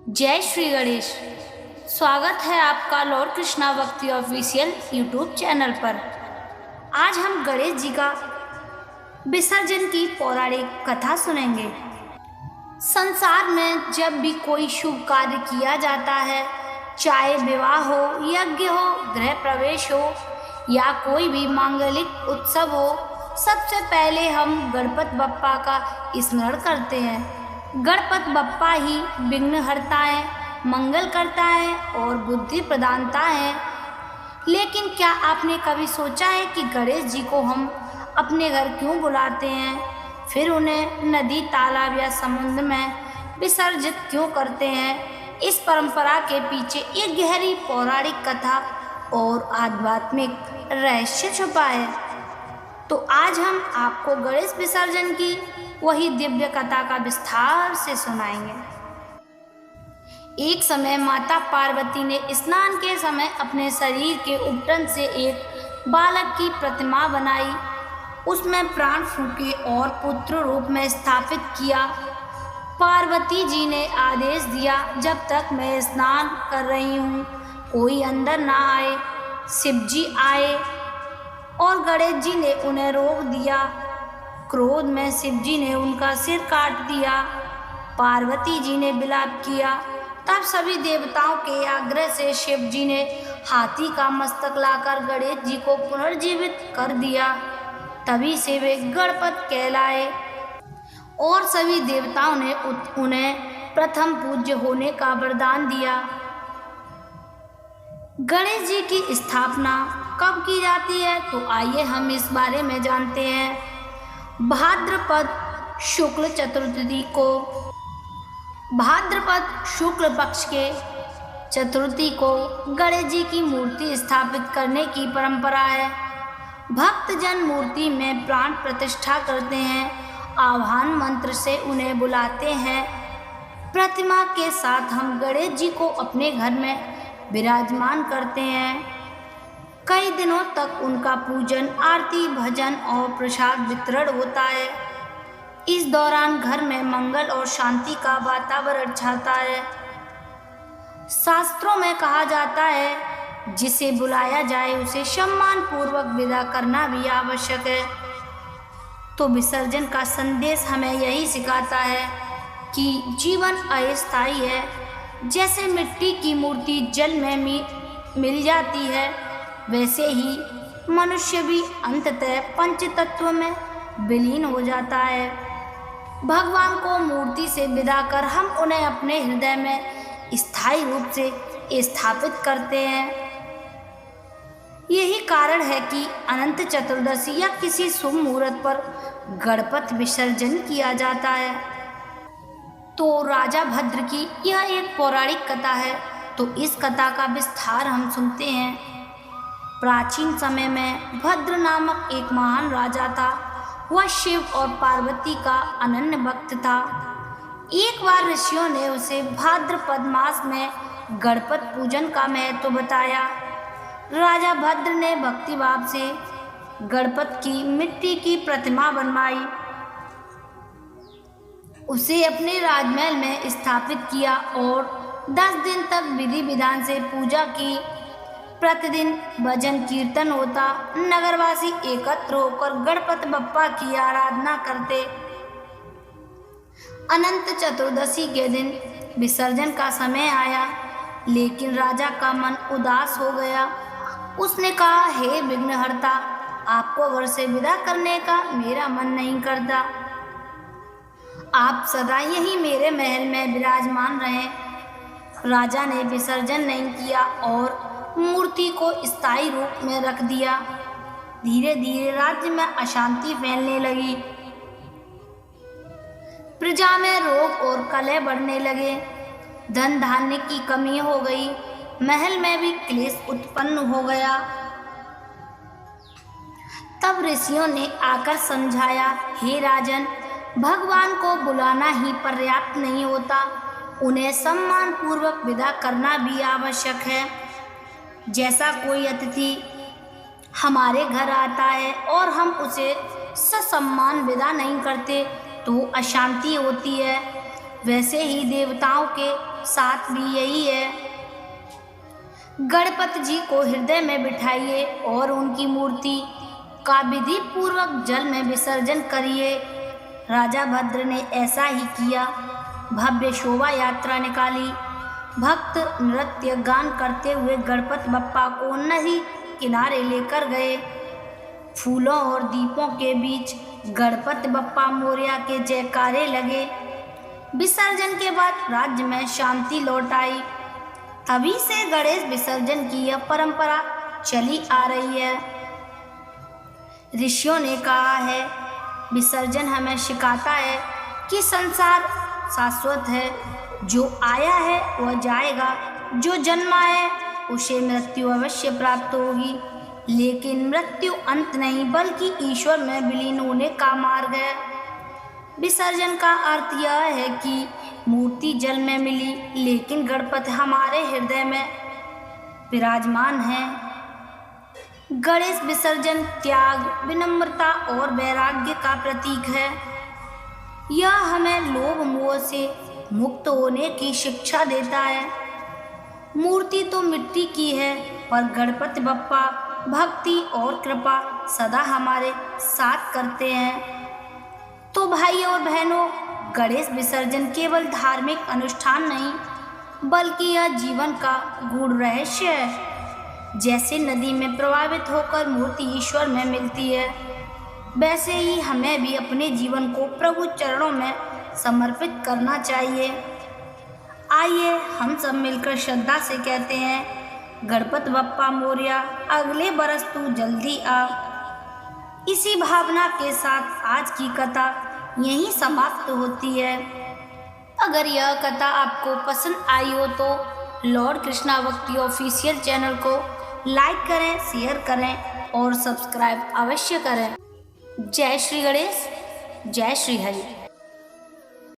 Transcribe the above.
जय श्री गणेश। स्वागत है आपका लॉर्ड कृष्णा भक्ति ऑफिशियल यूट्यूब चैनल पर। आज हम गणेश जी का विसर्जन की पौराणिक कथा सुनेंगे। संसार में जब भी कोई शुभ कार्य किया जाता है, चाहे विवाह हो, यज्ञ हो, गृह प्रवेश हो या कोई भी मांगलिक उत्सव हो, सबसे पहले हम गणपति बप्पा का स्मरण करते हैं। गणपति बप्पा ही विघ्न हरता है, मंगल करता है और बुद्धि प्रदानता है। लेकिन क्या आपने कभी सोचा है कि गणेश जी को हम अपने घर क्यों बुलाते हैं, फिर उन्हें नदी, तालाब या समुद्र में विसर्जित क्यों करते हैं? इस परंपरा के पीछे एक गहरी पौराणिक कथा और आध्यात्मिक रहस्य छुपा है। तो आज हम आपको गणेश विसर्जन की वही दिव्य कथा का विस्तार से सुनाएंगे। एक समय माता पार्वती ने स्नान के समय अपने शरीर के उपटन से एक बालक की प्रतिमा बनाई, उसमें प्राण फूके और पुत्र रूप में स्थापित किया। पार्वती जी ने आदेश दिया, जब तक मैं स्नान कर रही हूँ कोई अंदर ना आए। शिव जी आए और गणेश जी ने उन्हें रोक दिया। क्रोध में शिव जी ने उनका सिर काट दिया। पार्वती जी ने विलाप किया। तब सभी देवताओं के आग्रह से शिव जी ने हाथी का मस्तक लाकर गणेश जी को पुनर्जीवित कर दिया। तभी से वे गणपति कहलाए और सभी देवताओं ने उन्हें प्रथम पूज्य होने का वरदान दिया। गणेश जी की स्थापना कब की जाती है, तो आइए हम इस बारे में जानते हैं। भाद्रपद शुक्ल चतुर्थी को, भाद्रपद शुक्ल पक्ष के चतुर्थी को गणेश जी की मूर्ति स्थापित करने की परंपरा है। भक्तजन मूर्ति में प्राण प्रतिष्ठा करते हैं, आह्वान मंत्र से उन्हें बुलाते हैं। प्रतिमा के साथ हम गणेश जी को अपने घर में विराजमान करते हैं। कई दिनों तक उनका पूजन, आरती, भजन और प्रसाद वितरण होता है। इस दौरान घर में मंगल और शांति का वातावरण छाता है। शास्त्रों में कहा जाता है, जिसे बुलाया जाए उसे सम्मान पूर्वक विदा करना भी आवश्यक है। तो विसर्जन का संदेश हमें यही सिखाता है कि जीवन अस्थायी है। जैसे मिट्टी की मूर्ति जल में मिल जाती है, वैसे ही मनुष्य भी अंततः पंच तत्व में विलीन हो जाता है। भगवान को मूर्ति से विदा कर हम उन्हें अपने हृदय में स्थायी रूप से स्थापित करते हैं। यही कारण है कि अनंत चतुर्दशी या किसी शुभ मुहूर्त पर गणपति विसर्जन किया जाता है। तो राजा भद्र की यह एक पौराणिक कथा है, तो इस कथा का विस्तार हम सुनते हैं। प्राचीन समय में भद्र नामक एक महान राजा था। वह शिव और पार्वती का अनन्य भक्त था। एक बार ऋषियों ने उसे भाद्रपद मास में गणपति पूजन का महत्व बताया। राजा भद्र ने भक्ति भाव से गणपति की मिट्टी की प्रतिमा बनवाई, उसे अपने राजमहल में स्थापित किया और 10 दिन तक विधि विधान से पूजा की। प्रतिदिन भजन कीर्तन होता, नगरवासी एकत्र होकर गणपति बप्पा की आराधना करते। अनंत चतुर्दशी के दिन विसर्जन का समय आया, लेकिन राजा का मन उदास हो गया। उसने कहा, हे विघ्नहर्ता, आपको घर से विदा करने का मेरा मन नहीं करता। आप सदा यही मेरे महल में विराजमान रहें। राजा ने विसर्जन नहीं किया और मूर्ति को स्थायी रूप में रख दिया। धीरे धीरे राज्य में अशांति फैलने लगी। प्रजा में रोग और कलह बढ़ने लगे। धन धान्य की कमी हो गई। महल में भी क्लेश उत्पन्न हो गया। तब ऋषियों ने आकर समझाया, हे राजन, भगवान को बुलाना ही पर्याप्त नहीं होता, उन्हें सम्मान पूर्वक विदा करना भी आवश्यक है। जैसा कोई अतिथि हमारे घर आता है और हम उसे ससम्मान विदा नहीं करते तो अशांति होती है। वैसे ही देवताओं के साथ भी यही है। गणपति जी को हृदय में बिठाइए और उनकी मूर्ति का विधि पूर्वक जल में विसर्जन करिए। राजा भद्र ने ऐसा ही किया। भव्य शोभा यात्रा निकाली। भक्त नृत्य गान करते हुए गणपति बप्पा को नदी किनारे लेकर गए। फूलों और दीपों के बीच गणपति बप्पा मोरया के जयकारे लगे। विसर्जन के बाद राज्य में शांति लौट आई। तभी से गणेश विसर्जन की यह परंपरा चली आ रही है। ऋषियों ने कहा है, विसर्जन हमें सिखाता है कि संसार शाश्वत है। जो आया है वह जाएगा, जो जन्मा है उसे मृत्यु अवश्य प्राप्त होगी, लेकिन मृत्यु अंत नहीं बल्कि ईश्वर में विलीन होने का मार्ग है। विसर्जन का अर्थ यह है कि मूर्ति जल में मिली, लेकिन गणपति हमारे हृदय में विराजमान है। गणेश विसर्जन त्याग, विनम्रता और वैराग्य का प्रतीक है। यह हमें लोभ मोह से मुक्त होने की शिक्षा देता है। मूर्ति तो मिट्टी की है, पर गणपति बप्पा भक्ति और कृपा सदा हमारे साथ करते हैं। तो भाई और बहनों, गणेश विसर्जन केवल धार्मिक अनुष्ठान नहीं, बल्कि यह जीवन का गूढ़ रहस्य है। जैसे नदी में प्रवाहित होकर मूर्ति ईश्वर में मिलती है, वैसे ही हमें भी अपने जीवन को प्रभु चरणों में समर्पित करना चाहिए। आइए हम सब मिलकर श्रद्धा से कहते हैं, गणपति बप्पा मोरया, अगले बरस तू जल्दी आ। इसी भावना के साथ आज की कथा यहीं समाप्त होती है। अगर यह कथा आपको पसंद आई हो तो लॉर्ड कृष्णा भक्ति ऑफिशियल चैनल को लाइक करें, शेयर करें और सब्सक्राइब अवश्य करें। जय श्री गणेश, जय श्री हरि।